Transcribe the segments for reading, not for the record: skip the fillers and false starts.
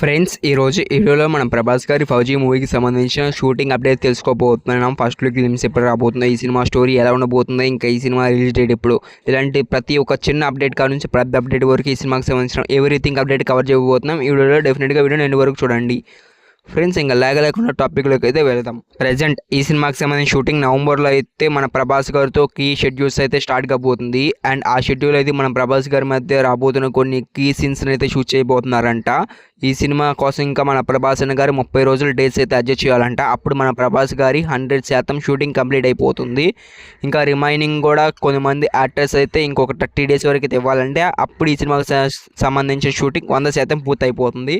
Friends, ఈరోజు ఈ వీడియోలో మనం ప్రభాస్ గారి ఫౌజీ మూవీకి సంబంధించిన షూటింగ్ అప్డేట్ తెలుసుకోబోతున్నాం. ఫస్ట్ లుక్ గ్లిమ్స్ ఎప్పుడు రాబోతుందో, ఈ సినిమా స్టోరీ ఎలా ఉండబోతుందో, ఇంకా ఈ సినిమా రిలీజ్ డేట్ ఎప్పుడు, ఇలాంటి ప్రతి ఒక్క చిన్న అప్డేట్ కాడ నుంచి పెద్ద అప్డేట్ వరకు ఈ సినిమాకి సంబంధించిన ఎవ్రీథింగ్ అప్డేట్ కవర్ చేయబోతున్నాం. ఈ వీడియోలో డెఫినెట్గా వీడియో ఎండ్ వరకు చూడండి. ఫ్రెండ్స్, ఇంకా లేకుండా టాపిక్లోకి అయితే వెళ్దాం. ప్రజెంట్ ఈ సినిమాకి సంబంధించిన షూటింగ్ నవంబర్లో అయితే మన ప్రభాస్ గారితో కీ షెడ్యూల్స్ అయితే స్టార్ట్ కాబోతుంది. అండ్ ఆ షెడ్యూల్ అయితే మన ప్రభాస్ గారి మధ్య రాబోతున్న కొన్ని కీ సీన్స్ని అయితే షూట్ చేయబోతున్నారంట. ఈ సినిమా కోసం ఇంకా మన ప్రభాస్ అన్న గారు 30 రోజుల డేట్స్ అయితే అడ్జస్ట్ చేయాలంట. అప్పుడు మన ప్రభాస్ గారి 100% షూటింగ్ కంప్లీట్ అయిపోతుంది. ఇంకా రిమైనింగ్ కూడా కొంతమంది యాక్టర్స్ అయితే ఇంకొక 30 డేస్ వరకు అయితే ఇవ్వాలంటే అప్పుడు ఈ సినిమాకి సంబంధించిన షూటింగ్ 100% పూర్తి అయిపోతుంది.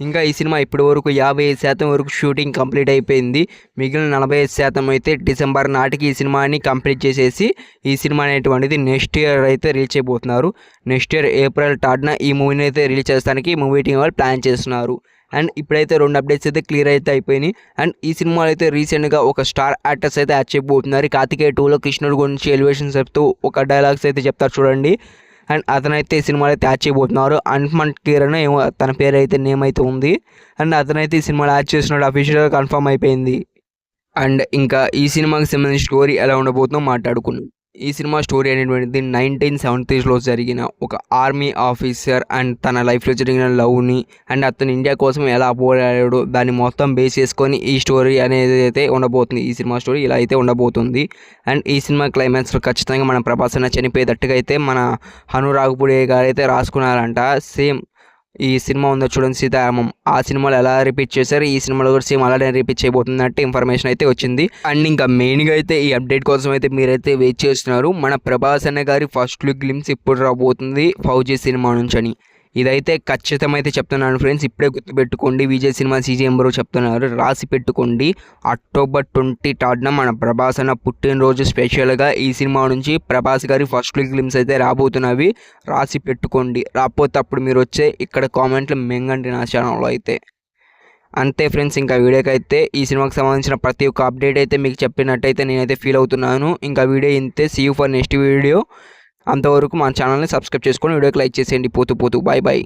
ఇంకా ఈ సినిమా ఇప్పటి వరకు 55% వరకు షూటింగ్ కంప్లీట్ అయిపోయింది. మిగిలిన 45% అయితే డిసెంబర్ నాటికి ఈ సినిమాని కంప్లీట్ చేసేసి ఈ సినిమా అనేటువంటిది నెక్స్ట్ ఇయర్ అయితే రిలీజ్ చేయబోతున్నారు. నెక్స్ట్ ఇయర్ ఏప్రిల్ 3న ఈ మూవీని అయితే రిలీజ్ చేస్తానికి మూవీ టీం వాళ్ళు ప్లాన్ చేస్తున్నారు. అండ్ ఇప్పుడైతే 2 అప్డేట్స్ అయితే క్లియర్ అయితే అయిపోయినాయి. అండ్ ఈ సినిమాలో అయితే రీసెంట్గా ఒక స్టార్ యాక్టర్స్ అయితే యాడ్ చేయబోతున్నారు. కార్తికేయ 2లో కృష్ణుడి గురించి ఎలివేషన్ చెప్తూ ఒక డైలాగ్స్ అయితే చెప్తారు చూడండి. అండ్ అతనైతే ఈ సినిమాలో అయితే యాడ్ చేయబోతున్నారు. హనుమంత్ కిరణ్ ఏమో తన పేరు అయితే నేమ్ అయితే ఉంది. అండ్ అతనైతే ఈ సినిమాలో యాడ్ చేస్తున్నాడు, అఫీషియల్గా కన్ఫర్మ్ అయిపోయింది. అండ్ ఇంకా ఈ సినిమాకి సంబంధించిన స్టోరీ ఎలా ఉండబోతుందో మాట్లాడుకున్నాం. ఈ సినిమా స్టోరీ అనేటువంటిది 1970sలో జరిగిన ఒక ఆర్మీ ఆఫీసర్ అండ్ తన లైఫ్లో జరిగిన లవ్ని అండ్ అతను ఇండియా కోసం ఎలా పోరాడాడో దాన్ని మొత్తం బేస్ చేసుకొని ఈ స్టోరీ అనేది అయితే ఉండబోతుంది. ఈ సినిమా స్టోరీ ఇలా అయితే ఉండబోతుంది. అండ్ ఈ సినిమా క్లైమాక్స్లో ఖచ్చితంగా మన ప్రభాస్ అన్న చనిపోయేటట్టుగా అయితే మన హనురాఘపుడే గారు అయితే రాసుకున్నారంట. సేమ్ ఈ సినిమా ఉందో చూడండి, సీతారామం, ఆ సినిమాలో ఎలా రిపీట్ చేశారు ఈ సినిమాలో కూడా సేమ్ అలానే రిపీట్ చేయబోతున్నట్టు ఇన్ఫర్మేషన్ అయితే వచ్చింది. అండ్ ఇంకా మెయిన్గా అయితే ఈ అప్డేట్ కోసం అయితే మీరైతే వెయిట్ చేస్తున్నారు. మన ప్రభాస్ అన్న గారి ఫస్ట్ లుక్ గ్లిమ్స్ ఇప్పుడు రాబోతుంది ఫౌజీ సినిమా నుంచి అని. ఇదైతే ఖచ్చితమైతే చెప్తున్నాను ఫ్రెండ్స్, ఇప్పుడే గుర్తుపెట్టుకోండి. విజయ్ సినిమా సీజీఎం బ్రో చెప్తున్నారు, రాసి పెట్టుకోండి. అక్టోబర్ 23న మన ప్రభాస్ అన్న పుట్టినరోజు స్పెషల్గా ఈ సినిమా నుంచి ప్రభాస్ గారి ఫస్ట్ లుక్ గ్లిమ్స్ అయితే రాబోతున్నవి, రాసి పెట్టుకోండి. రాకపోతే అప్పుడు మీరు వచ్చే ఇక్కడ కామెంట్లు మెంగండి నా ఛానల్లో అయితే. అంతే ఫ్రెండ్స్, ఇంకా వీడియోకి అయితే ఈ సినిమాకి సంబంధించిన ప్రతి ఒక్క అప్డేట్ అయితే మీకు చెప్పినట్టయితే నేనైతే ఫీల్ అవుతున్నాను. ఇంకా వీడియో ఇంతే. See you for next video. అంతవరకు మన ఛానల్ని సబ్స్క్రైబ్ చేసుకొని వీడియోకి లైక్ చేసేయండి. పోతూ బాయ్.